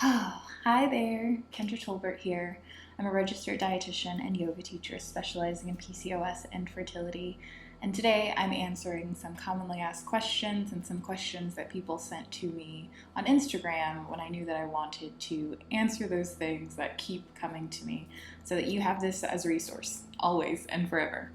Oh, hi there, Kendra Tolbert here. I'm a registered dietitian and yoga teacher specializing in PCOS and fertility. And today I'm answering some commonly asked questions and some questions that people sent to me on Instagram when I knew that I wanted to answer those things that keep coming to me so that you have this as a resource always and forever.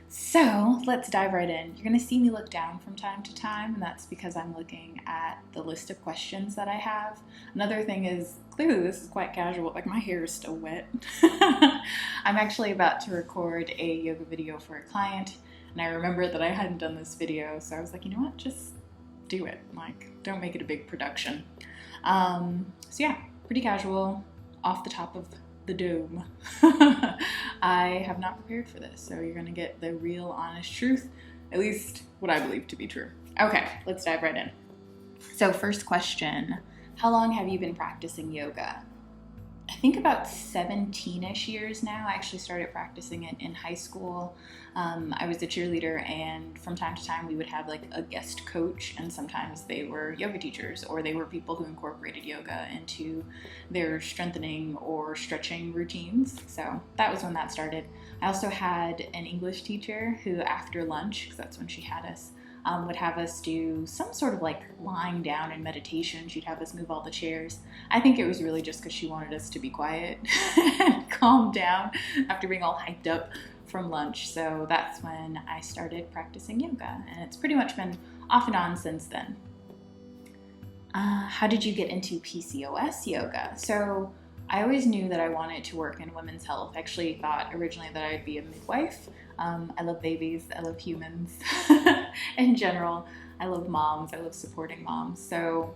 So let's dive right in. You're going to see me look down from time to time, and that's because I'm looking at the list of questions that I have. Another thing is, clearly this is quite casual, like my hair is still wet. I'm actually about to record a yoga video for a client, and I remembered that I hadn't done this video, so I was like, you know what, just do it. Like, don't make it a big production. So yeah, pretty casual, off the top of the dome. I have not prepared for this, so you're going to get the real honest truth, at least what I believe to be true. Okay, let's dive right in. So first question, how long have you been practicing yoga? I think about 17-ish years now. I actually started practicing it in high school. I was a cheerleader, and from time to time we would have like a guest coach, and sometimes they were yoga teachers or they were people who incorporated yoga into their strengthening or stretching routines. So that was when that started. I also had an English teacher who after lunch, because that's when she had us, would have us do some sort of like lying down in meditation. She'd have us move all the chairs. I think it was really just because she wanted us to be quiet and calm down after being all hyped up from lunch. So that's when I started practicing yoga, and it's pretty much been off and on since then. How did you get into PCOS yoga? So I always knew that I wanted to work in women's health. I actually thought originally that I'd be a midwife. I love babies, I love humans in general. I love moms, I love supporting moms. So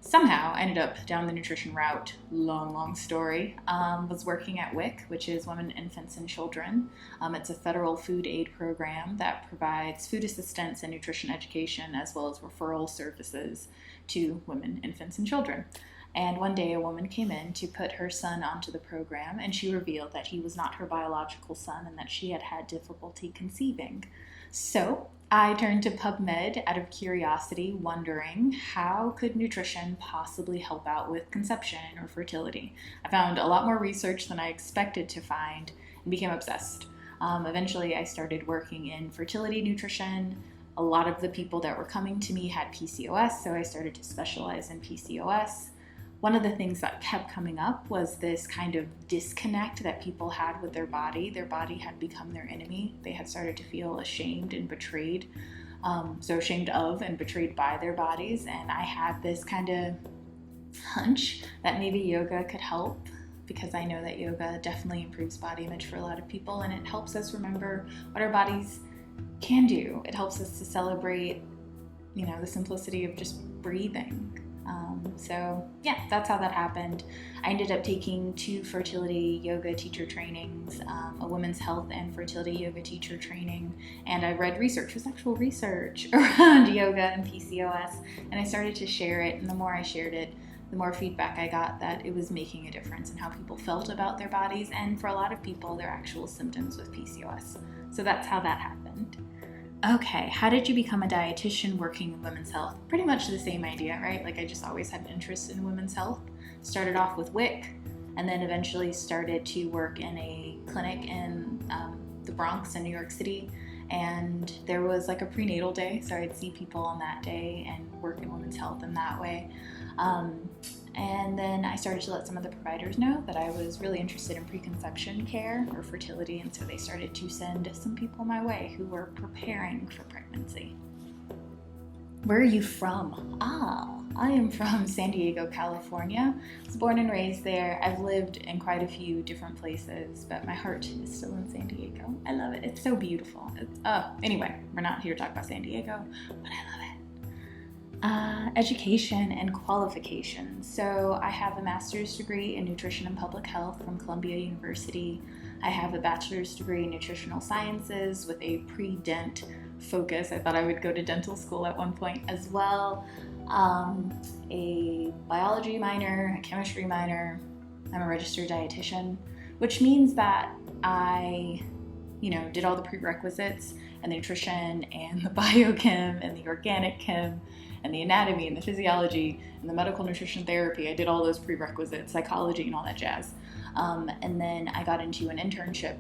somehow I ended up down the nutrition route, long story. Was working at WIC, which is Women, Infants, and Children. It's a federal food aid program that provides food assistance and nutrition education as well as referral services to women, infants, and children. And one day a woman came in to put her son onto the program, and she revealed that he was not her biological son and that she had had difficulty conceiving. So I turned to PubMed out of curiosity, wondering how could nutrition possibly help out with conception or fertility. I found a lot more research than I expected to find and became obsessed. Eventually I started working in fertility nutrition. A lot of the people that were coming to me had PCOS, so I started to specialize in PCOS. One of the things that kept coming up was this kind of disconnect that people had with their body. Their body had become their enemy. They had started to feel ashamed and betrayed. So ashamed of and betrayed by their bodies. And I had this kind of hunch that maybe yoga could help, because I know that yoga definitely improves body image for a lot of people, and it helps us remember what our bodies can do. It helps us to celebrate, the simplicity of just breathing. So yeah, that's how that happened. I ended up taking 2 fertility yoga teacher trainings, a women's health and fertility yoga teacher training, and I read research, it was actual research around yoga and PCOS, and I started to share it, and the more I shared it, the more feedback I got that it was making a difference in how people felt about their bodies, and for a lot of people, their actual symptoms with PCOS. So that's how that happened. Okay, how did you become a dietitian working in women's health? Pretty much the same idea, right? Like I just always had an interest in women's health. Started off with WIC, and then eventually started to work in a clinic in the Bronx in New York City. And there was like a prenatal day, so I'd see people on that day and work in women's health in that way. And then I started to let some of the providers know that I was really interested in preconception care or fertility, and so they started to send some people my way who were preparing for pregnancy. Where are you from? I am from San Diego, California. I was born and raised there. I've lived in quite a few different places, but my heart is still in San Diego. I love it. It's so beautiful. Anyway, we're not here to talk about San Diego, but I love it. Education and qualifications. So I have a master's degree in nutrition and public health from Columbia University. I have a bachelor's degree in nutritional sciences with a pre-dent focus. I thought I would go to dental school at one point as well. A biology minor, a chemistry minor. I'm a registered dietitian, which means that I did all the prerequisites and the nutrition and the biochem and the organic chem and the anatomy and the physiology and the medical nutrition therapy. I did all those prerequisites, psychology and all that jazz. And then I got into an internship.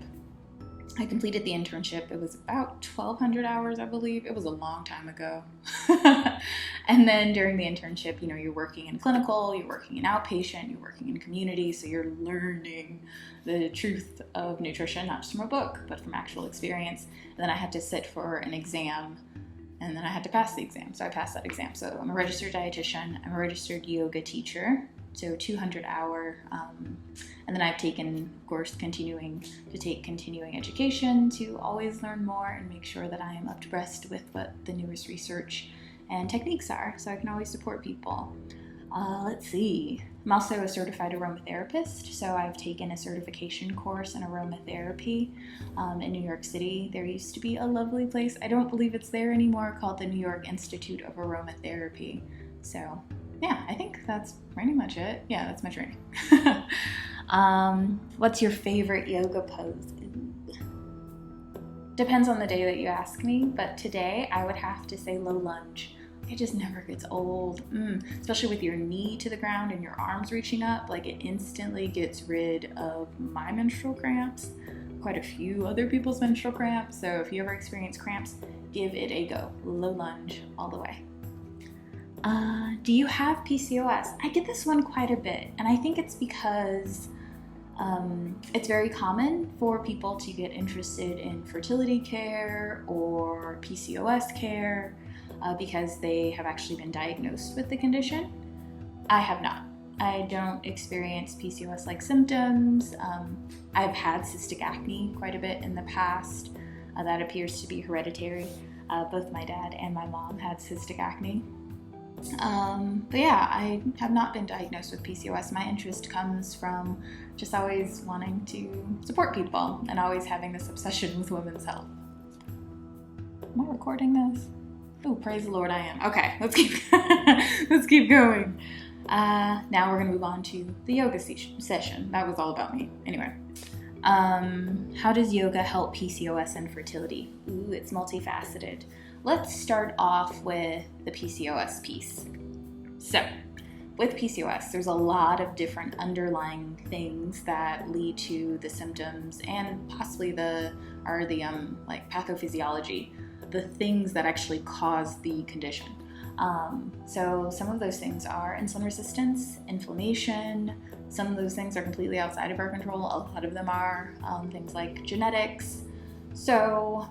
I completed the internship. It was about 1,200 hours, I believe. It was a long time ago. And then during the internship, you're working in clinical, you're working in outpatient, you're working in community, so you're learning the truth of nutrition, not just from a book, but from actual experience. And then I had to sit for an exam, and then I had to pass the exam. So I passed that exam. So I'm a registered dietitian. I'm a registered yoga teacher, so 200-hour. And then I've taken, of course, continuing education to always learn more and make sure that I am up to breast with what the newest research and techniques are, so I can always support people. Let's see. I'm also a certified aromatherapist, so I've taken a certification course in aromatherapy in New York City. There used to be a lovely place, I don't believe it's there anymore, called the New York Institute of Aromatherapy. So yeah, I think that's pretty much it. Yeah, that's my training. What's your favorite yoga pose? Depends on the day that you ask me, but today I would have to say low lunge. It just never gets old, especially with your knee to the ground and your arms reaching up. Like, it instantly gets rid of my menstrual cramps, quite a few other people's menstrual cramps. So if you ever experience cramps, give it a go. Low lunge all the way. Do you have PCOS? I get this one quite a bit, and I think it's because it's very common for people to get interested in fertility care or PCOS care because they have actually been diagnosed with the condition. I have not. I don't experience PCOS-like symptoms. I've had cystic acne quite a bit in the past. That appears to be hereditary. Both my dad and my mom had cystic acne. But yeah, I have not been diagnosed with PCOS. My interest comes from just always wanting to support people and always having this obsession with women's health. Am I recording this? Oh, praise the Lord, I am. Okay, let's keep going. Now we're gonna move on to the yoga session. That was all about me. Anyway, how does yoga help PCOS and fertility? Ooh, it's multifaceted. Let's start off with the PCOS piece. So, with PCOS, there's a lot of different underlying things that lead to the symptoms and possibly the pathophysiology, the things that actually cause the condition. So some of those things are insulin resistance, inflammation. Some of those things are completely outside of our control. A lot of them are things like genetics. So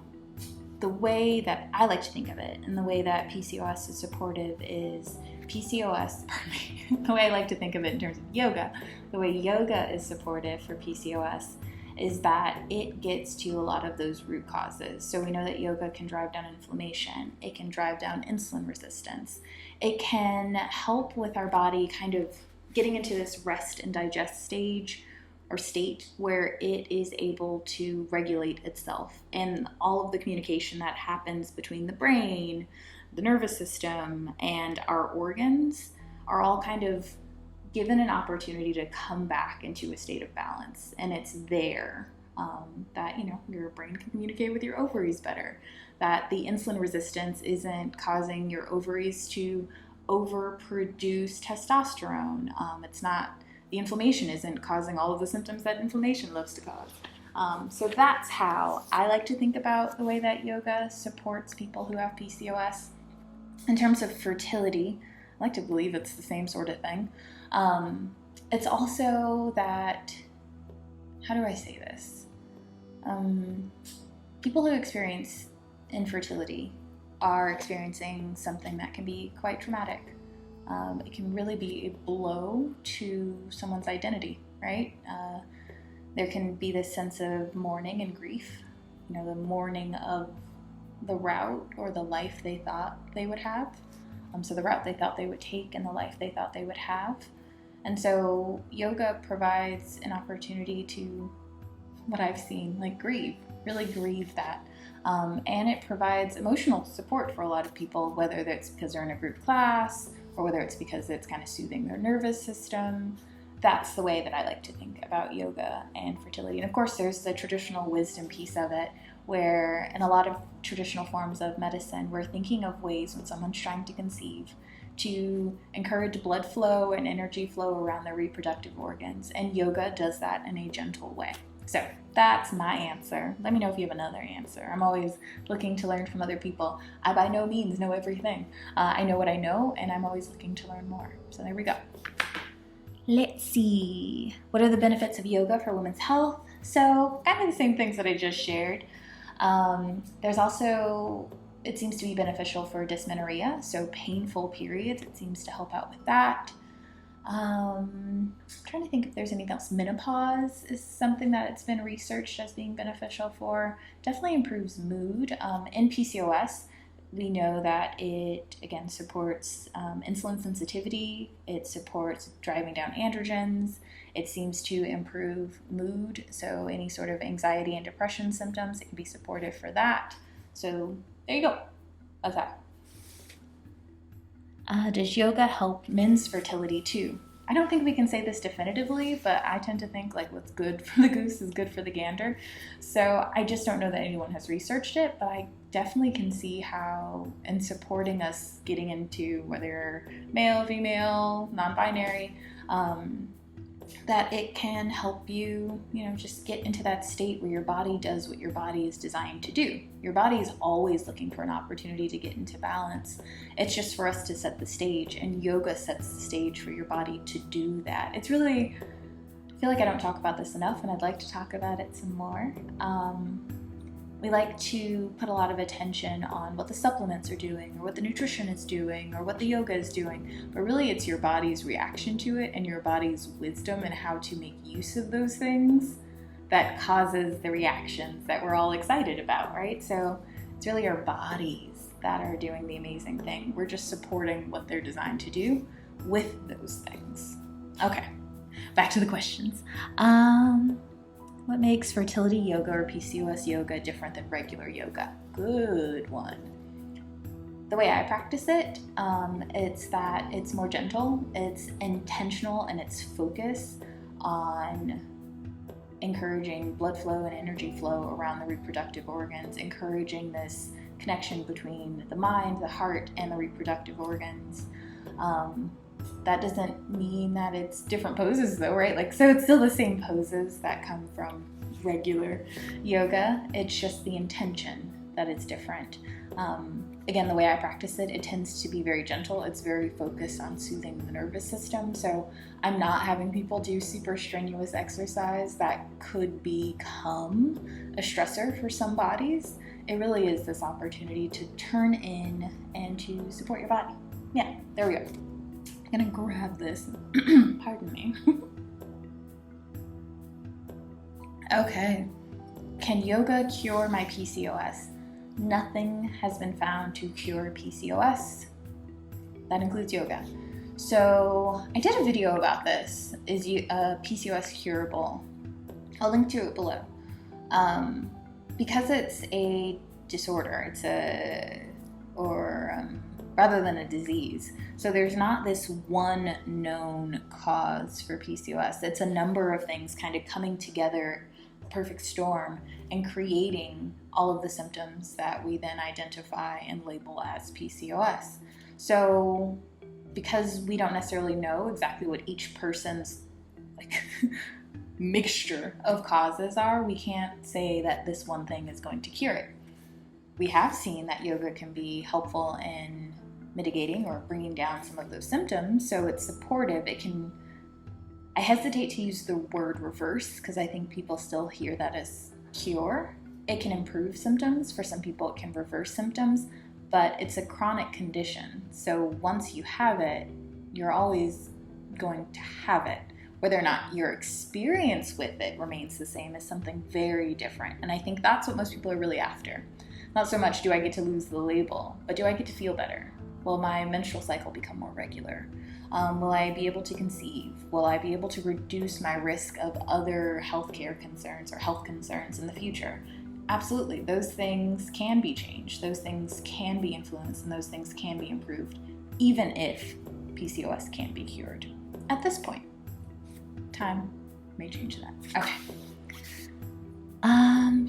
the way that I like to think of it and the way that PCOS is supportive is the way I like to think of it in terms of yoga, the way yoga is supportive for PCOS is that it gets to a lot of those root causes. So we know that yoga can drive down inflammation. It can drive down insulin resistance. It can help with our body kind of getting into this rest and digest stage or state where it is able to regulate itself. And all of the communication that happens between the brain, the nervous system, and our organs are all kind of given an opportunity to come back into a state of balance. And it's there that, your brain can communicate with your ovaries better, that the insulin resistance isn't causing your ovaries to overproduce testosterone. The inflammation isn't causing all of the symptoms that inflammation loves to cause. So that's how I like to think about the way that yoga supports people who have PCOS. In terms of fertility, I like to believe it's the same sort of thing. It's also that, how do I say this? People who experience infertility are experiencing something that can be quite traumatic. It can really be a blow to someone's identity, right? There can be this sense of mourning and grief, the mourning of the route or the life they thought they would have. So the route they thought they would take and the life they thought they would have. And so yoga provides an opportunity to, what I've seen, really grieve that. And it provides emotional support for a lot of people, whether that's because they're in a group class or whether it's because it's kind of soothing their nervous system. That's the way that I like to think about yoga and fertility. And of course, there's the traditional wisdom piece of it, where in a lot of traditional forms of medicine, we're thinking of ways when someone's trying to conceive to encourage blood flow and energy flow around the reproductive organs. And yoga does that in a gentle way. So that's my answer. Let me know if you have another answer. I'm always looking to learn from other people. I by no means know everything. I know what I know, and I'm always looking to learn more. So there we go. Let's see. What are the benefits of yoga for women's health? So kind of the same things that I just shared. There's also, it seems to be beneficial for dysmenorrhea, so painful periods. It seems to help out with that. I'm trying to think if there's anything else. Menopause is something that it's been researched as being beneficial for. Definitely improves mood. In PCOS, we know that it, again, supports insulin sensitivity. It supports driving down androgens. It seems to improve mood, so any sort of anxiety and depression symptoms, it can be supportive for that. So there you go. That's that. Does yoga help men's fertility too? I don't think we can say this definitively, but I tend to think like what's good for the goose is good for the gander. So I just don't know that anyone has researched it, but I definitely can see how in supporting us getting into whether you're male, female, non-binary, that it can help you, just get into that state where your body does what your body is designed to do. Your body is always looking for an opportunity to get into balance. It's just for us to set the stage, and yoga sets the stage for your body to do that. It's really, I feel like I don't talk about this enough, and I'd like to talk about it some more. We like to put a lot of attention on what the supplements are doing, or what the nutrition is doing, or what the yoga is doing, but really it's your body's reaction to it and your body's wisdom and how to make use of those things that causes the reactions that we're all excited about, right? So it's really our bodies that are doing the amazing thing. We're just supporting what they're designed to do with those things. Okay, back to the questions. What makes fertility yoga or PCOS yoga different than regular yoga? Good one. The way I practice it, it's that it's more gentle, it's intentional, and it's focused on encouraging blood flow and energy flow around the reproductive organs, encouraging this connection between the mind, the heart, and the reproductive organs. That doesn't mean that it's different poses though, right? So it's still the same poses that come from regular yoga. It's just the intention that is different. Again, the way I practice it, it tends to be very gentle. It's very focused on soothing the nervous system. So I'm not having people do super strenuous exercise that could become a stressor for some bodies. It really is this opportunity to turn in and to support your body. Yeah, there we go. I'm gonna grab this. Pardon me. Okay. Can yoga cure my PCOS? Nothing has been found to cure PCOS. That includes yoga. So I did a video about this. Is PCOS curable? I'll link to it below. Because it's a disorder, rather than a disease. So there's not this one known cause for PCOS. It's a number of things kind of coming together, perfect storm, and creating all of the symptoms that we then identify and label as PCOS. So because we don't necessarily know exactly what each person's mixture of causes are, we can't say that this one thing is going to cure it. We have seen that yoga can be helpful in mitigating or bringing down some of those symptoms, so it's supportive. I hesitate to use the word reverse because I think people still hear that as cure. It can improve symptoms. For some people it can reverse symptoms, but it's a chronic condition. So once you have it, you're always going to have it. Whether or not your experience with it remains the same is something very different. And I think that's what most people are really after. Not so much do I get to lose the label, but do I get to feel better? Will my menstrual cycle become more regular? Will I be able to conceive? Will I be able to reduce my risk of other healthcare concerns or health concerns in the future? Absolutely. Those things can be changed. Those things can be influenced, and those things can be improved, even if PCOS can't be cured. At this point, time may change that. Okay.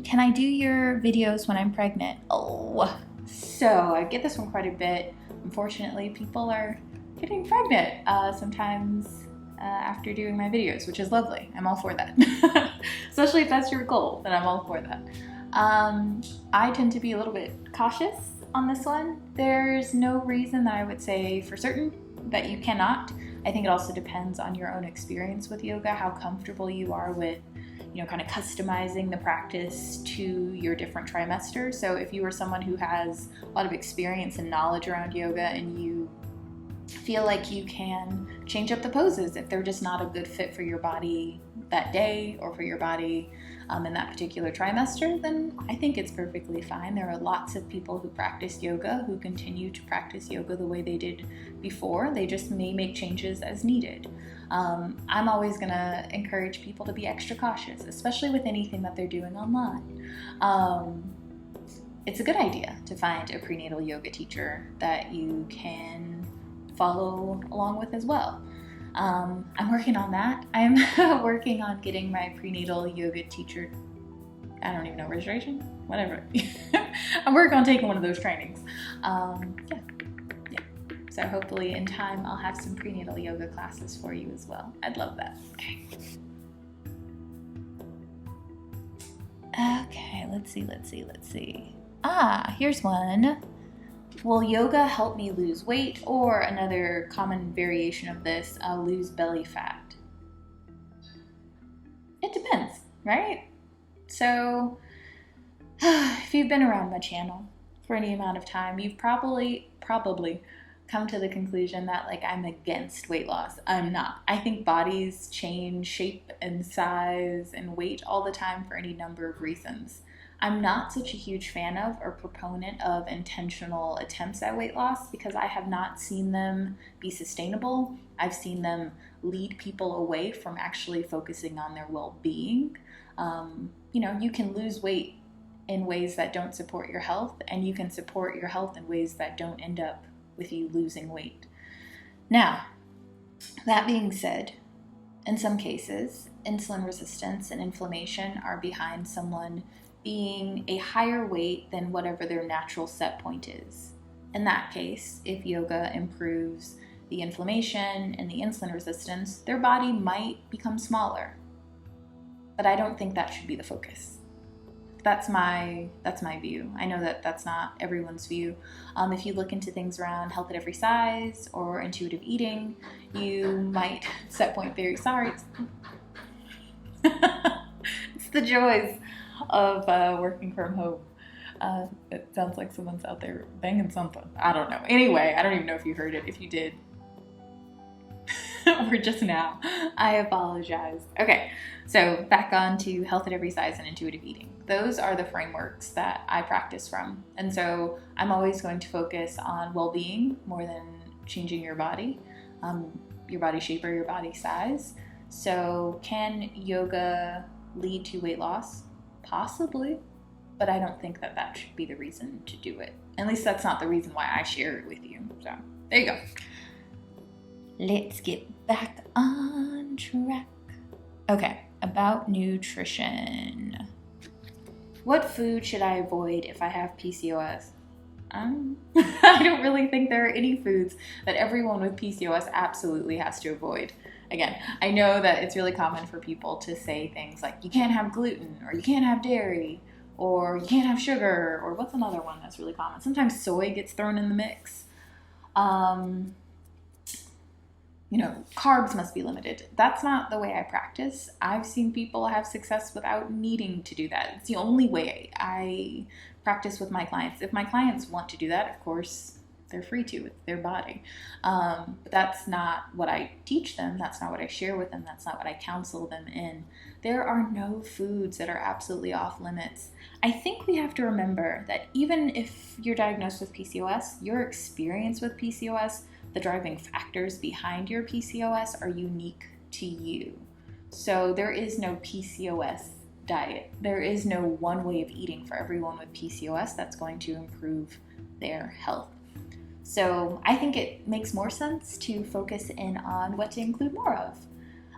Can I do your videos when I'm pregnant? Oh, so I get this one quite a bit. Unfortunately, people are getting pregnant sometimes after doing my videos, which is lovely. I'm all for that. Especially if that's your goal, then I'm all for that. I tend to be a little bit cautious on this one. There's no reason that I would say for certain that you cannot. I think it also depends on your own experience with yoga, how comfortable you are with, kind of customizing the practice to your different trimesters. So if you are someone who has a lot of experience and knowledge around yoga and you feel like you can change up the poses if they're just not a good fit for your body that day or for your body in that particular trimester, then I think it's perfectly fine. There are lots of people who practice yoga who continue to practice yoga the way they did before. They just may make changes as needed. I'm always going to encourage people to be extra cautious, especially with anything that they're doing online. It's a good idea to find a prenatal yoga teacher that you can follow along with as well. I'm working on that. I'm working on getting my prenatal yoga teacher, I don't even know, registration? Whatever. I'm working on taking one of those trainings. Yeah. So hopefully in time I'll have some prenatal yoga classes for you as well. I'd love that. Okay, let's see. Here's one. Will yoga help me lose weight? Or another common variation of this, lose belly fat? It depends, right? So if you've been around my channel for any amount of time, you've probably come to the conclusion that I'm against weight loss. I'm not. I think bodies change shape and size and weight all the time for any number of reasons. I'm not such a huge fan of or proponent of intentional attempts at weight loss because I have not seen them be sustainable. I've seen them lead people away from actually focusing on their well-being. You can lose weight in ways that don't support your health, and you can support your health in ways that don't end up with you losing weight. Now, that being said, in some cases, insulin resistance and inflammation are behind someone being a higher weight than whatever their natural set point is. In that case, if yoga improves the inflammation and the insulin resistance, their body might become smaller. But I don't think that should be the focus. That's my view. I know that that's not everyone's view. If you look into things around health at every size or intuitive eating, you might set point very sorry. It's the joys of working from home. It sounds like someone's out there banging something. I don't know. Anyway, I don't even know if you heard it. If you did, or just now, I apologize. Okay, so back on to health at every size and intuitive eating. Those are the frameworks that I practice from. And so I'm always going to focus on well-being more than changing your body shape or your body size. So can yoga lead to weight loss? Possibly, but I don't think that should be the reason to do it. At least that's not the reason why I share it with you. So there you go. Let's get back on track. Okay, about nutrition. What food should I avoid if I have PCOS? I don't really think there are any foods that everyone with PCOS absolutely has to avoid. Again, I know that it's really common for people to say things like you can't have gluten, or you can't have dairy, or you can't have sugar, or what's another one that's really common? Sometimes soy gets thrown in the mix. Carbs must be limited. That's not the way I practice. I've seen people have success without needing to do that. It's the only way I practice with my clients. If my clients want to do that, of course, they're free to. It's their body. But that's not what I teach them. That's not what I share with them. That's not what I counsel them in. There are no foods that are absolutely off limits. I think we have to remember that even if you're diagnosed with PCOS, your experience with PCOS, the driving factors behind your PCOS are unique to you. So there is no PCOS diet. There is no one way of eating for everyone with PCOS that's going to improve their health. So I think it makes more sense to focus in on what to include more of.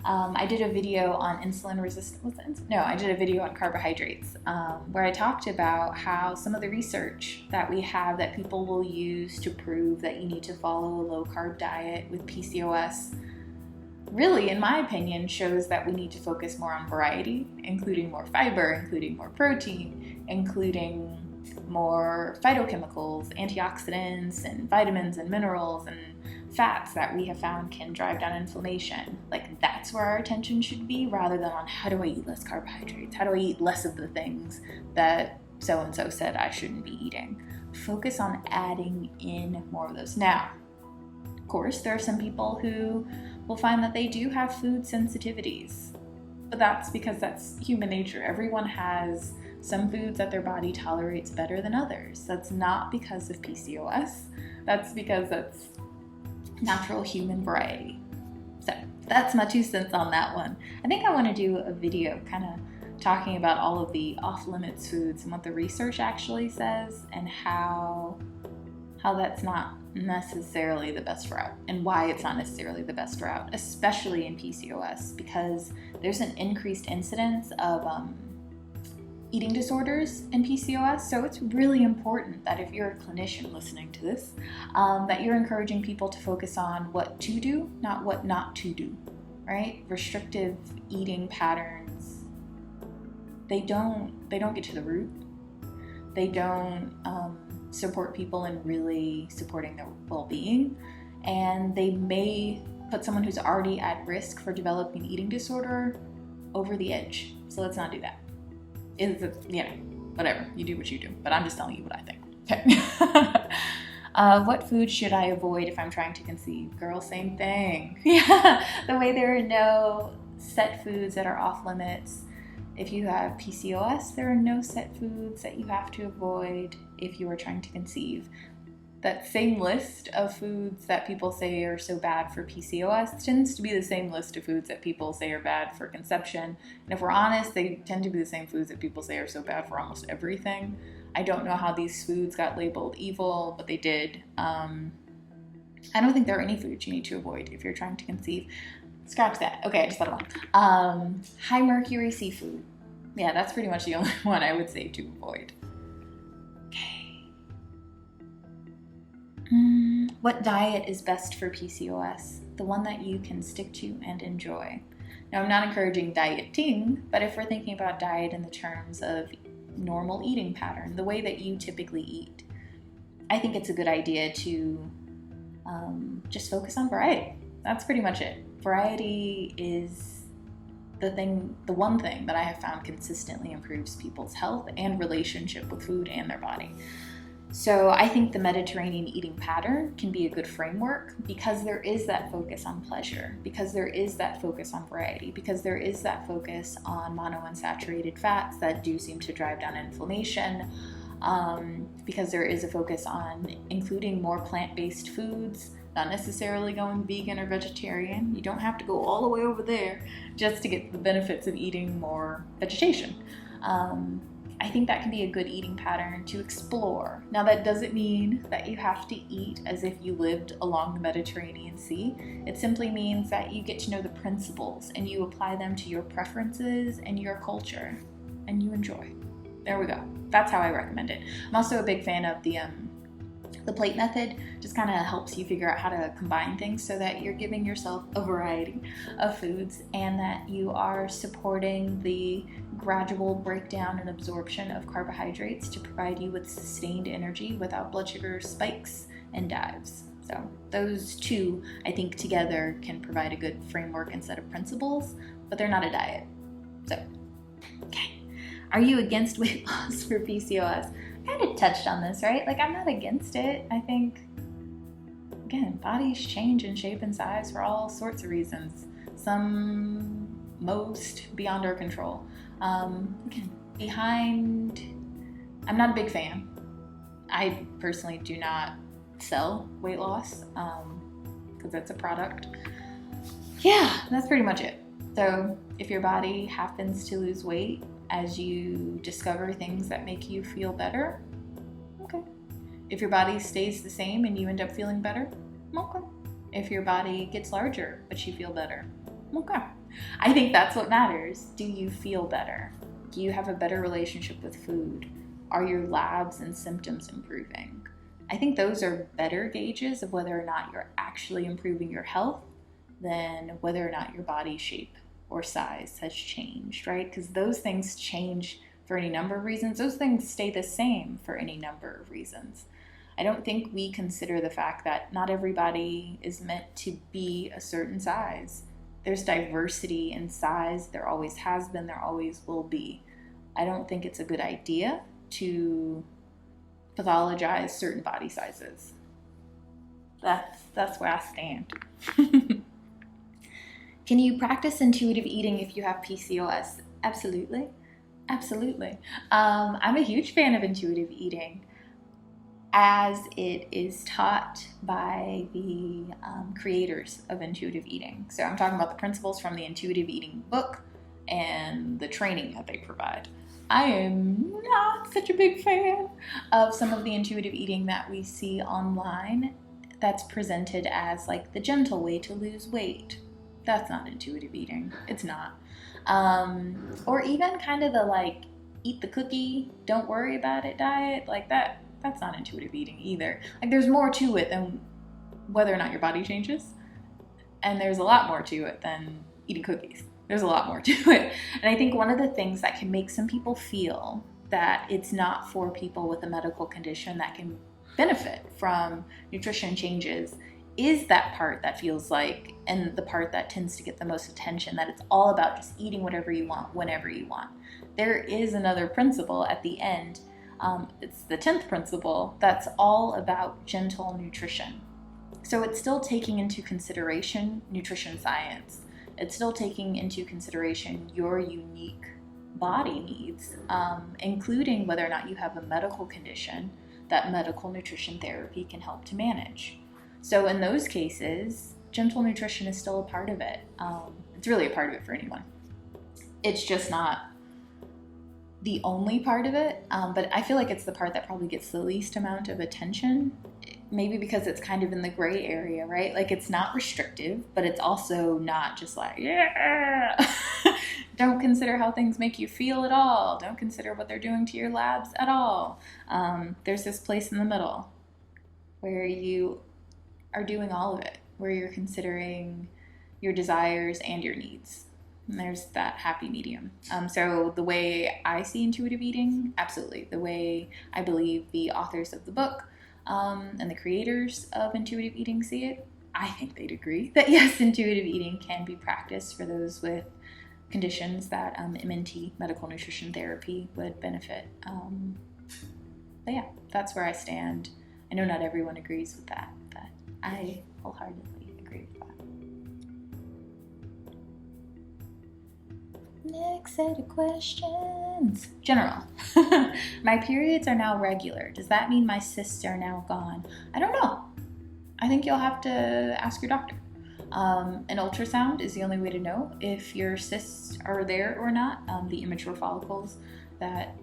I did a video on insulin resistance. I did a video on carbohydrates where I talked about how some of the research that we have that people will use to prove that you need to follow a low-carb diet with PCOS really, in my opinion, shows that we need to focus more on variety, including more fiber, including more protein, including more phytochemicals, antioxidants, and vitamins and minerals and fats that we have found can drive down inflammation. Like, that's where our attention should be, rather than on how do I eat less carbohydrates? How do I eat less of the things that so-and-so said I shouldn't be eating? Focus on adding in more of those. Now, of course, there are some people who will find that they do have food sensitivities, but that's because that's human nature. Everyone has some foods that their body tolerates better than others. That's not because of PCOS. That's because that's natural human variety. So that's my 2 cents on that one. I think I want to do a video kind of talking about all of the off-limits foods and what the research actually says, and how that's not necessarily the best route, and why it's not necessarily the best route, especially in PCOS, because there's an increased incidence of eating disorders in PCOS. So it's really important that if you're a clinician listening to this, that you're encouraging people to focus on what to do, not what not to do, right? Restrictive eating patterns, they don't get to the root. They don't support people in really supporting their well-being, and they may put someone who's already at risk for developing an eating disorder over the edge. So let's not do that. Whatever, you do what you do, but I'm just telling you what I think. Okay. What food should I avoid if I'm trying to conceive? Girl, same thing. Yeah, the way there are no set foods that are off limits. If you have PCOS, there are no set foods that you have to avoid if you are trying to conceive. That same list of foods that people say are so bad for PCOS tends to be the same list of foods that people say are bad for conception. And if we're honest, they tend to be the same foods that people say are so bad for almost everything. I don't know how these foods got labeled evil, but they did. I don't think there are any foods you need to avoid if you're trying to conceive. Scratch that. Okay, I just thought of one. High mercury seafood. Yeah, that's pretty much the only one I would say to avoid. Okay. What diet is best for PCOS? The one that you can stick to and enjoy. Now, I'm not encouraging dieting, but if we're thinking about diet in the terms of normal eating pattern, the way that you typically eat, I think it's a good idea to just focus on variety. That's pretty much it. Variety is the one thing that I have found consistently improves people's health and relationship with food and their body. So I think the Mediterranean eating pattern can be a good framework, because there is that focus on pleasure, because there is that focus on variety, because there is that focus on monounsaturated fats that do seem to drive down inflammation, because there is a focus on including more plant-based foods, not necessarily going vegan or vegetarian. You don't have to go all the way over there just to get the benefits of eating more vegetation. I think that can be a good eating pattern to explore. Now, that doesn't mean that you have to eat as if you lived along the Mediterranean Sea. It simply means that you get to know the principles and you apply them to your preferences and your culture, and you enjoy. There we go. That's how I recommend it. I'm also a big fan of the plate method. Just kind of helps you figure out how to combine things so that you're giving yourself a variety of foods, and that you are supporting the gradual breakdown and absorption of carbohydrates to provide you with sustained energy without blood sugar spikes and dives. So those two, I think, together can provide a good framework and set of principles, but they're not a diet. So, okay. Are you against weight loss for PCOS? Kind of touched on this, right? Like, I'm not against it. I think, again, bodies change in shape and size for all sorts of reasons. Some, most beyond our control. Again, I'm not a big fan. I personally do not sell weight loss because it's a product. Yeah, that's pretty much it. So if your body happens to lose weight as you discover things that make you feel better, okay. If your body stays the same and you end up feeling better, okay. If your body gets larger but you feel better, okay. I think that's what matters. Do you feel better? Do you have a better relationship with food? Are your labs and symptoms improving? I think those are better gauges of whether or not you're actually improving your health than whether or not your body shape or size has changed, right? Because those things change for any number of reasons. Those things stay the same for any number of reasons. I don't think we consider the fact that not everybody is meant to be a certain size. There's diversity in size. There always has been, there always will be. I don't think it's a good idea to pathologize certain body sizes. That's where I stand. Can you practice intuitive eating if you have PCOS? Absolutely. Absolutely. I'm a huge fan of intuitive eating as it is taught by the creators of intuitive eating. So I'm talking about the principles from the intuitive eating book and the training that they provide. I am not such a big fan of some of the intuitive eating that we see online that's presented as like the gentle way to lose weight. That's not intuitive eating. It's not. Or even kind of the like eat the cookie, don't worry about it diet. Like that's not intuitive eating either. Like there's more to it than whether or not your body changes. And there's a lot more to it than eating cookies. There's a lot more to it. And I think one of the things that can make some people feel that it's not for people with a medical condition that can benefit from nutrition changes is that part that feels like, and the part that tends to get the most attention, that it's all about just eating whatever you want, whenever you want. There is another principle at the end. It's the 10th principle that's all about gentle nutrition. So it's still taking into consideration nutrition science. It's still taking into consideration your unique body needs, including whether or not you have a medical condition that medical nutrition therapy can help to manage. So in those cases, gentle nutrition is still a part of it. It's really a part of it for anyone. It's just not the only part of it, but I feel like it's the part that probably gets the least amount of attention, maybe because it's kind of in the gray area, right? Like it's not restrictive, but it's also not just like, yeah, don't consider how things make you feel at all. Don't consider what they're doing to your labs at all. There's this place in the middle where you are doing all of it, where you're considering your desires and your needs. And there's that happy medium. So the way I see intuitive eating, absolutely. The way I believe the authors of the book and the creators of intuitive eating see it, I think they'd agree that yes, intuitive eating can be practiced for those with conditions that MNT, medical nutrition therapy, would benefit. But yeah, that's where I stand. I know not everyone agrees with that, but I wholeheartedly agree with that. Next set of questions. General. My periods are now regular. Does that mean my cysts are now gone? I don't know. I think you'll have to ask your doctor. An ultrasound is the only way to know if your cysts are there or not. The immature follicles that,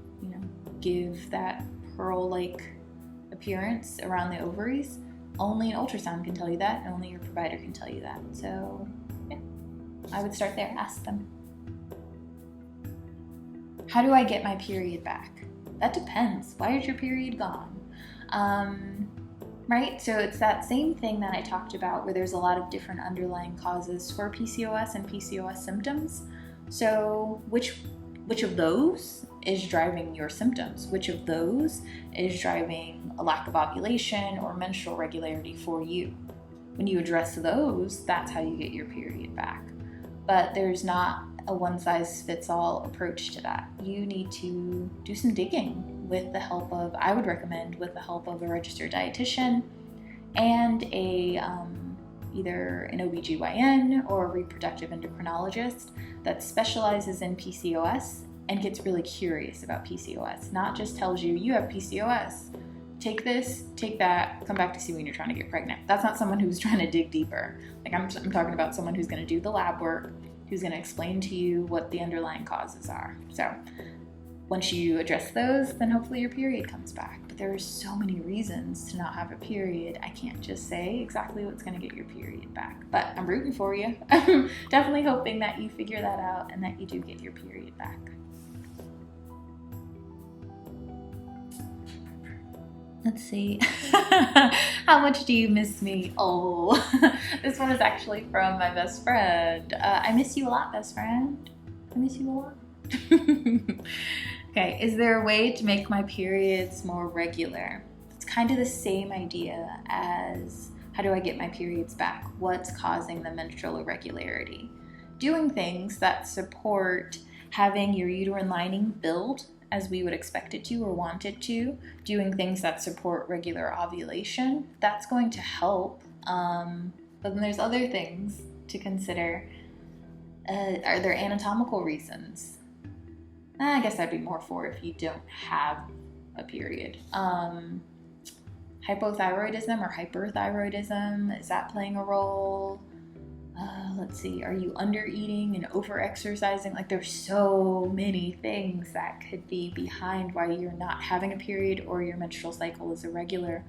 give that pearl-like appearance around the ovaries. Only an ultrasound can tell you that, and only your provider can tell you that. So, yeah, I would start there. Ask them. How do I get my period back? That depends. Why is your period gone? Right? So it's that same thing that I talked about where there's a lot of different underlying causes for PCOS and PCOS symptoms. So which of those is driving your symptoms? Which of those is driving a lack of ovulation or menstrual regularity for you? When you address those, that's how you get your period back. But there's not a one-size-fits-all approach to that. You need to do some digging with the help of, I would recommend, with the help of a registered dietitian and either an OBGYN or a reproductive endocrinologist that specializes in PCOS and gets really curious about PCOS, not just tells you, you have PCOS, take this, take that, come back to see when you're trying to get pregnant. That's not someone who's trying to dig deeper. Like I'm talking about someone who's going to do the lab work, who's going to explain to you what the underlying causes are. So once you address those, then hopefully your period comes back. But there are so many reasons to not have a period. I can't just say exactly what's going to get your period back. But I'm rooting for you. I'm definitely hoping that you figure that out and that you do get your period back. Let's see. How much do you miss me? Oh, this one is actually from my best friend. I miss you a lot, best friend. I miss you a lot. Okay, is there a way to make my periods more regular? It's kind of the same idea as how do I get my periods back? What's causing the menstrual irregularity? Doing things that support having your uterine lining build as we would expect it to or want it to, doing things that support regular ovulation, that's going to help. But then there's other things to consider. Are there anatomical reasons? I guess that'd be more for if you don't have a period. Hypothyroidism or hyperthyroidism, is that playing a role? Let's see, are you under eating and over exercising? Like, there's so many things that could be behind why you're not having a period or your menstrual cycle is irregular.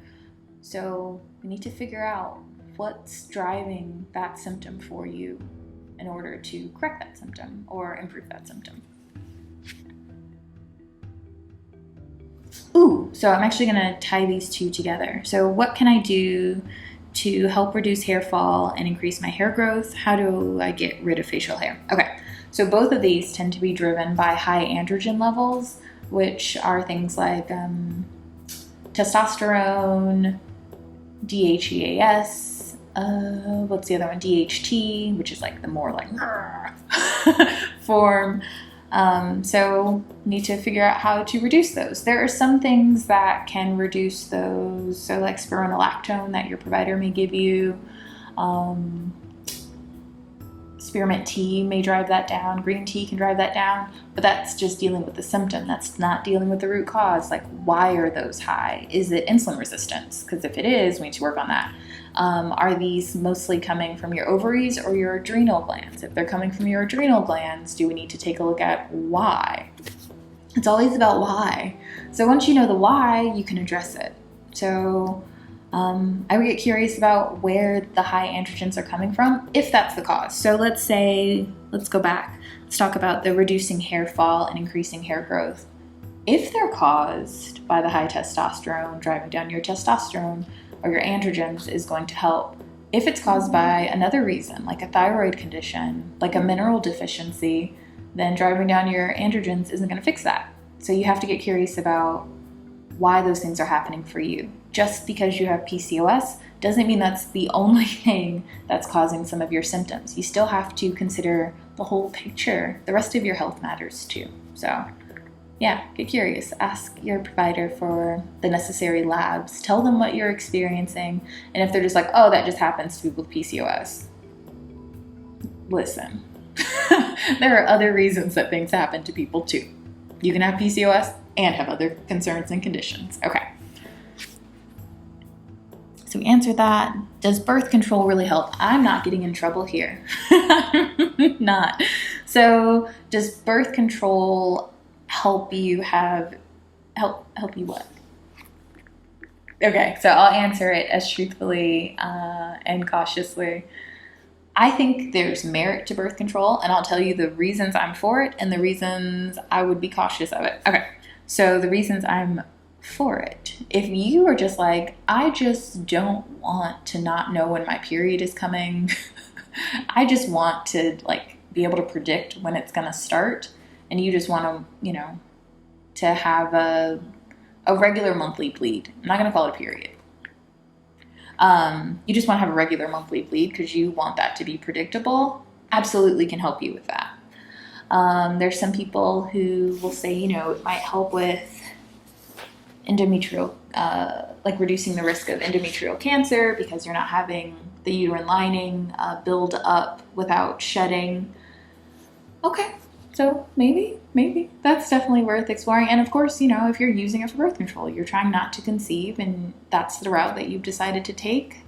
So we need to figure out what's driving that symptom for you in order to correct that symptom or improve that symptom. Ooh, so I'm actually gonna tie these two together. So what can I do to help reduce hair fall and increase my hair growth? How do I get rid of facial hair? Okay, so both of these tend to be driven by high androgen levels, which are things like testosterone, DHEAS, what's the other one? DHT, which is like the more like form. So need to figure out how to reduce those. There are some things that can reduce those. So like spironolactone that your provider may give you. Spearmint tea may drive that down. Green tea can drive that down, but that's just dealing with the symptom. That's not dealing with the root cause. Like, why are those high? Is it insulin resistance? Because if it is, we need to work on that. Are these mostly coming from your ovaries or your adrenal glands? If they're coming from your adrenal glands, do we need to take a look at why? It's always about why. So once you know the why, you can address it. So I would get curious about where the high androgens are coming from, if that's the cause. So let's go back. Let's talk about the reducing hair fall and increasing hair growth. If they're caused by the high testosterone, driving down your testosterone or your androgens is going to help. If it's caused by another reason, like a thyroid condition, like a mineral deficiency, then driving down your androgens isn't going to fix that. So you have to get curious about why those things are happening for you. Just because you have PCOS doesn't mean that's the only thing that's causing some of your symptoms. You still have to consider the whole picture. The rest of your health matters too. So yeah, get curious. Ask your provider for the necessary labs. Tell them what you're experiencing. And if they're just like, oh, that just happens to people with PCOS. Listen, there are other reasons that things happen to people too. You can have PCOS and have other concerns and conditions. Okay. So we answered that. Does birth control really help? I'm not getting in trouble here. Not. So does birth control help you what? Okay, so I'll answer it as truthfully and cautiously. I think there's merit to birth control, and I'll tell you the reasons I'm for it and the reasons I would be cautious of it. Okay, so the reasons I'm for it. If you are just like, I just don't want to not know when my period is coming. I just want to like be able to predict when it's going to start, and you just want to, to have a regular monthly bleed. I'm not going to call it a period. You just want to have a regular monthly bleed because you want that to be predictable. Absolutely can help you with that. There's some people who will say, it might help with endometrial, like reducing the risk of endometrial cancer because you're not having the uterine lining build up without shedding. Okay, so maybe that's definitely worth exploring. And of course, if you're using it for birth control, you're trying not to conceive and that's the route that you've decided to take,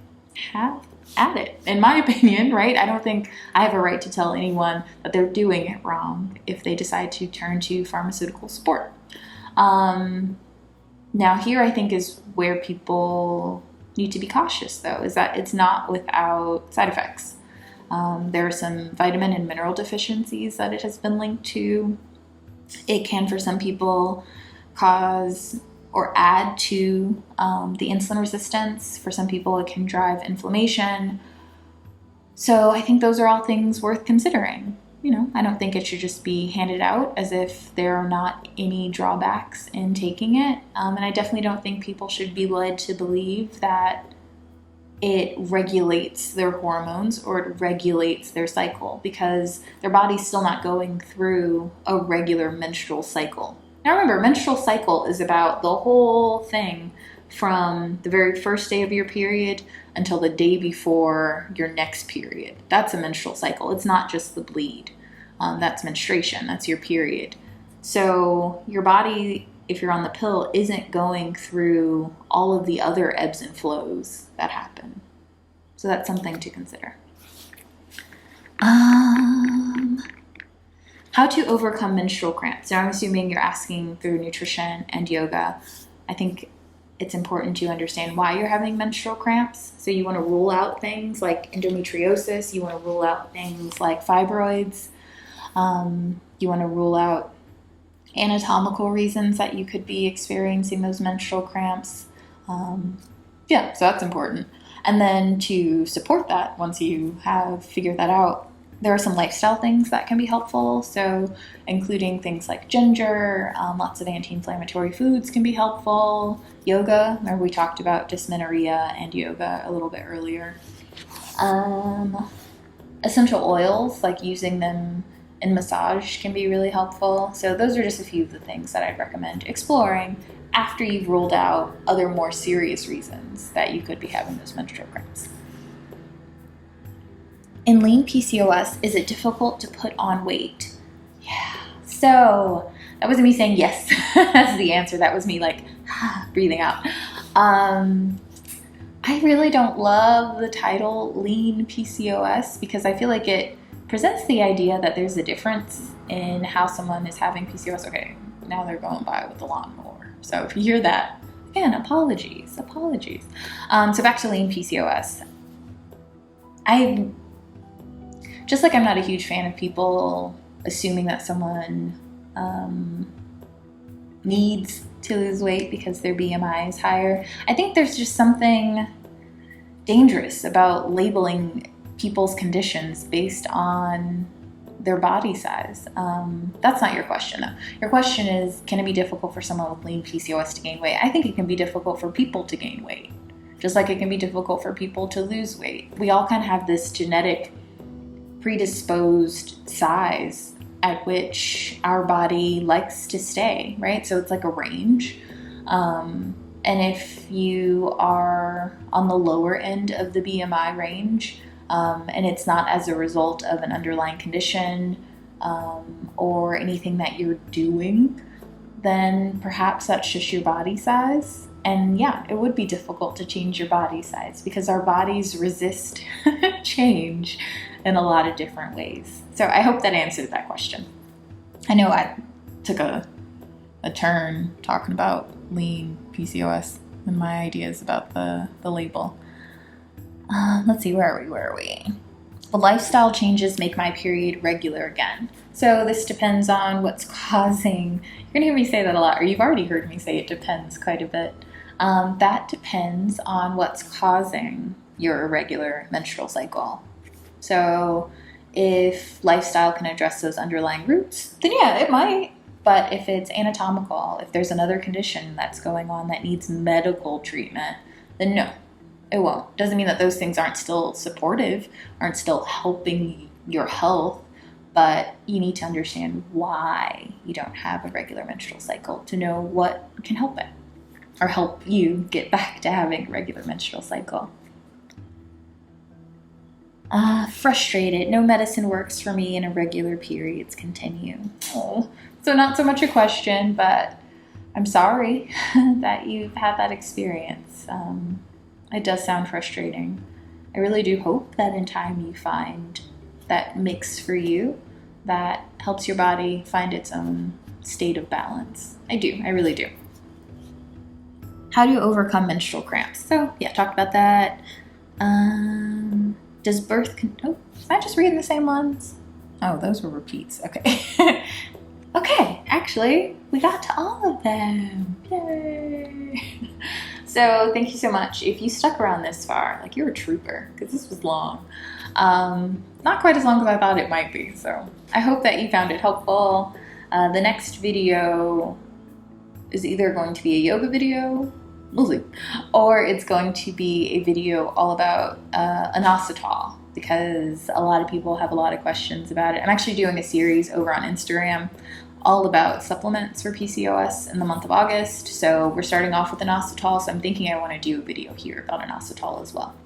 have at it. In my opinion, right? I don't think I have a right to tell anyone that they're doing it wrong if they decide to turn to pharmaceutical support. Now here I think is where people need to be cautious, though, is that it's not without side effects. There are some vitamin and mineral deficiencies that it has been linked to. It can, for some people, cause or add to the insulin resistance. For some people, it can drive inflammation. So I think those are all things worth considering. I don't think it should just be handed out as if there are not any drawbacks in taking it. And I definitely don't think people should be led to believe that it regulates their hormones or it regulates their cycle, because their body's still not going through a regular menstrual cycle. Now remember, menstrual cycle is about the whole thing from the very first day of your period until the day before your next period. That's a menstrual cycle. It's not just the bleed. That's menstruation. That's your period. So your body, if you're on the pill, isn't going through all of the other ebbs and flows that happen. So that's something to consider. How to overcome menstrual cramps. Now I'm assuming you're asking through nutrition and yoga. I think it's important to understand why you're having menstrual cramps. So you want to rule out things like endometriosis. You want to rule out things like fibroids. You want to rule out anatomical reasons that you could be experiencing those menstrual cramps. So that's important. And then to support that, once you have figured that out, there are some lifestyle things that can be helpful. So including things like ginger, lots of anti-inflammatory foods can be helpful. Yoga, remember we talked about dysmenorrhea and yoga a little bit earlier. Essential oils, like using them in massage, can be really helpful. So those are just a few of the things that I'd recommend exploring after you've ruled out other more serious reasons that you could be having those menstrual cramps. In lean PCOS, is it difficult to put on weight? Yeah. So that wasn't me saying yes as the answer. That was me breathing out. I really don't love the title lean PCOS because I feel like it presents the idea that there's a difference in how someone is having PCOS. Okay, now they're going by with the lawnmower. So if you hear that, again, apologies. So back to lean PCOS. I'm not a huge fan of people assuming that someone needs to lose weight because their BMI is higher. I think there's just something dangerous about labeling people's conditions based on their body size. That's not your question, though. Your question is, can it be difficult for someone with lean PCOS to gain weight? I think it can be difficult for people to gain weight, just like it can be difficult for people to lose weight. We all kind of have this genetic predisposed size at which our body likes to stay, right? So it's like a range. And if you are on the lower end of the BMI range, and it's not as a result of an underlying condition or anything that you're doing, then perhaps that's just your body size. And yeah, it would be difficult to change your body size because our bodies resist change in a lot of different ways. So I hope that answered that question. I know I took a turn talking about lean PCOS and my ideas about the label. Let's see, where are we? The lifestyle changes make my period regular again. So this depends on what's causing. You're gonna hear me say that a lot, or you've already heard me say it depends quite a bit. That depends on what's causing your irregular menstrual cycle. So if lifestyle can address those underlying roots, then yeah, it might. But if it's anatomical, if there's another condition that's going on that needs medical treatment, then no, it won't. Doesn't mean that those things aren't still supportive, aren't still helping your health, but you need to understand why you don't have a regular menstrual cycle to know what can help it or help you get back to having a regular menstrual cycle. Frustrated. No medicine works for me and irregular periods continue. Oh, so not so much a question, but I'm sorry that you've had that experience. It does sound frustrating. I really do hope that in time you find that mix for you that helps your body find its own state of balance. I do. I really do. How do you overcome menstrual cramps? So yeah, talked about that. Does birth... am I just reading the same ones? Oh, those were repeats. Okay. Okay, actually, we got to all of them. Yay! So thank you so much. If you stuck around this far, like, you're a trooper, because this was long. Not quite as long as I thought it might be, so I hope that you found it helpful. The next video is either going to be a yoga video, we'll see, or it's going to be a video all about inositol, because a lot of people have a lot of questions about it. I'm actually doing a series over on Instagram all about supplements for PCOS in the month of August. So we're starting off with inositol, so I'm thinking I want to do a video here about inositol as well.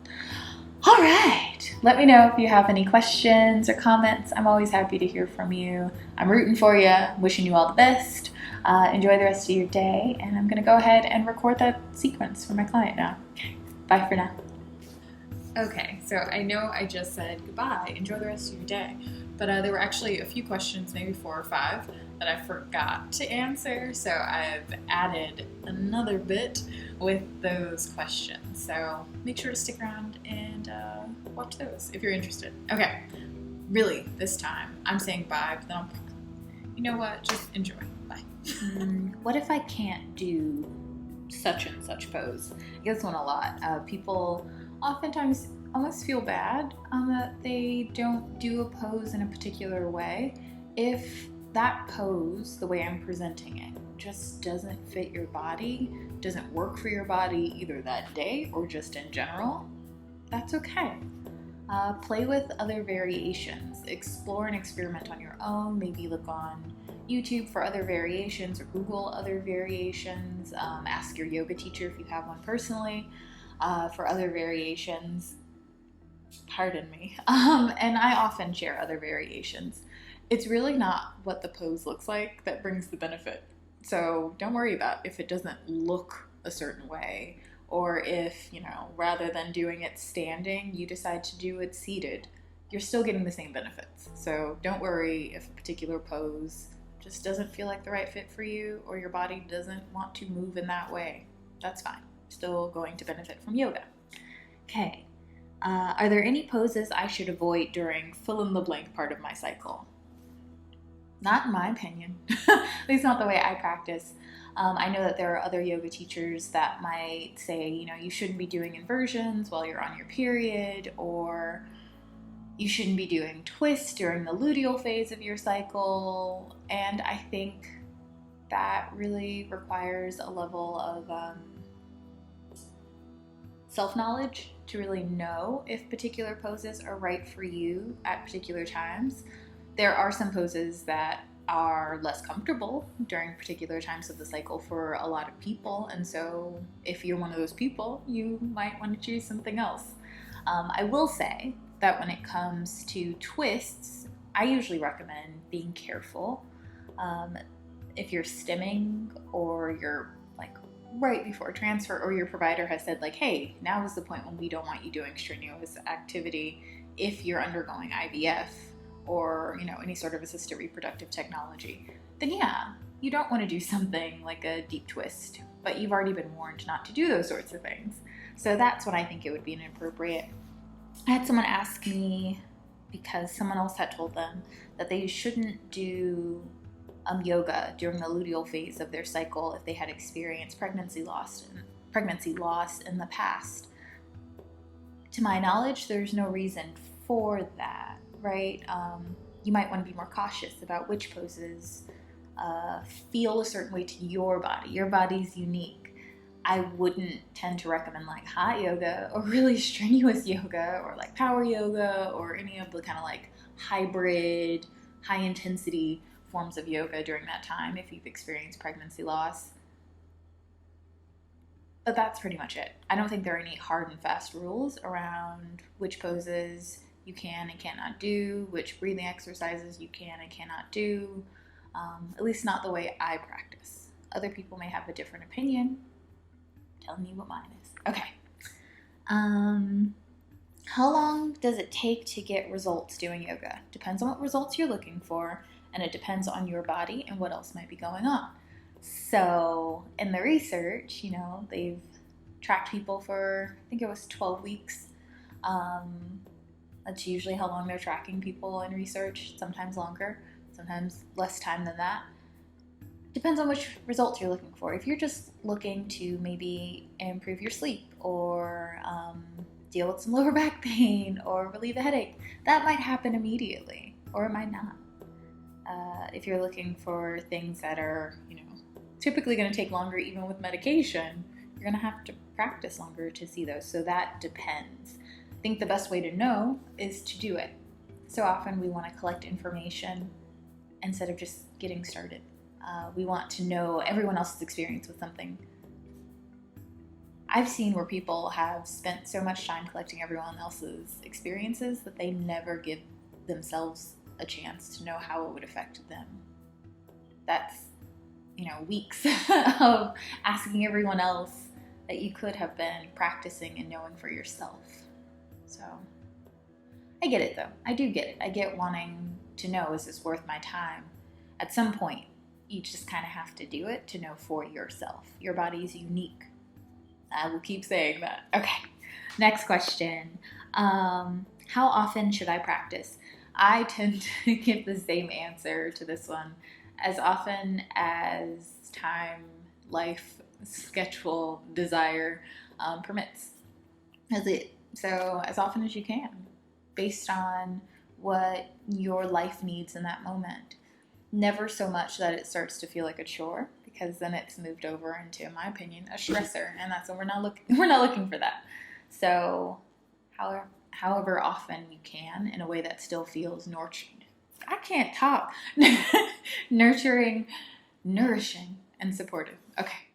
All right, let me know if you have any questions or comments. I'm always happy to hear from you. I'm rooting for you, wishing you all the best. Enjoy the rest of your day, and I'm gonna go ahead and record that sequence for my client now. Okay, bye for now. Okay, so I know I just said goodbye, enjoy the rest of your day, but there were actually a few questions, maybe 4 or 5, that I forgot to answer, so I've added another bit with those questions. So make sure to stick around and watch those if you're interested. Okay, really, this time, I'm saying bye, but then you know what, just enjoy, bye. What if I can't do such and such pose? I get this one a lot. People oftentimes almost feel bad that they don't do a pose in a particular way if that pose, the way I'm presenting it, just doesn't fit your body, doesn't work for your body either that day or just in general. That's okay. Play with other variations. Explore and experiment on your own. Maybe look on YouTube for other variations or Google other variations. Ask your yoga teacher if you have one personally for other variations. Pardon me. And I often share other variations. It's really not what the pose looks like that brings the benefit. So don't worry about if it doesn't look a certain way, or if, rather than doing it standing, you decide to do it seated. You're still getting the same benefits. So don't worry if a particular pose just doesn't feel like the right fit for you, or your body doesn't want to move in that way. That's fine. Still going to benefit from yoga. Okay. Are there any poses I should avoid during fill in the blank part of my cycle? Not in my opinion. At least not the way I practice. I know that there are other yoga teachers that might say, you shouldn't be doing inversions while you're on your period, or you shouldn't be doing twists during the luteal phase of your cycle. And I think that really requires a level of self-knowledge to really know if particular poses are right for you at particular times. There are some poses that are less comfortable during particular times of the cycle for a lot of people, and so if you're one of those people, you might want to choose something else. I will say that when it comes to twists, I usually recommend being careful. If you're stimming, or you're right before transfer, or your provider has said hey, now is the point when we don't want you doing strenuous activity if you're undergoing IVF or any sort of assisted reproductive technology, then yeah, you don't want to do something like a deep twist, but you've already been warned not to do those sorts of things. So that's when I think it would be inappropriate. I had someone ask me, because someone else had told them that they shouldn't do yoga during the luteal phase of their cycle if they had experienced pregnancy loss in the past. To my knowledge, there's no reason for that, right? You might want to be more cautious about which poses feel a certain way to your body. Your body's unique. I wouldn't tend to recommend hot yoga or really strenuous yoga or power yoga or any of the kind of hybrid, high intensity forms of yoga during that time if you've experienced pregnancy loss. But that's pretty much it. I don't think there are any hard and fast rules around which poses you can and cannot do, which breathing exercises you can and cannot do, at least not the way I practice. Other people may have a different opinion. Telling you what mine is. Okay. How long does it take to get results doing yoga? Depends on what results you're looking for, and it depends on your body and what else might be going on. So in the research, they've tracked people for, I think it was 12 weeks. That's usually how long they're tracking people in research, sometimes longer, sometimes less time than that. Depends on which results you're looking for. If you're just looking to maybe improve your sleep or deal with some lower back pain or relieve a headache, that might happen immediately, or it might not. If you're looking for things that are, typically going to take longer, even with medication, you're going to have to practice longer to see those. So that depends. I think the best way to know is to do it. So often we want to collect information instead of just getting started. We want to know everyone else's experience with something. I've seen where people have spent so much time collecting everyone else's experiences that they never give themselves a chance to know how it would affect them. That's, weeks of asking everyone else that you could have been practicing and knowing for yourself. So I get it though. I do get it. I get wanting to know, is this worth my time? At some point, you just kind of have to do it to know for yourself. Your body is unique. I will keep saying that. Okay, next question. How often should I practice? I tend to give the same answer to this one. As often as time, life, schedule, desire permits. So as often as you can, based on what your life needs in that moment. Never so much that it starts to feel like a chore, because then it's moved over into, in my opinion, a stressor, and that's when we're not looking for that. So, however often you can, in a way that still feels I can't talk. Nurturing, nourishing, and supportive. Okay.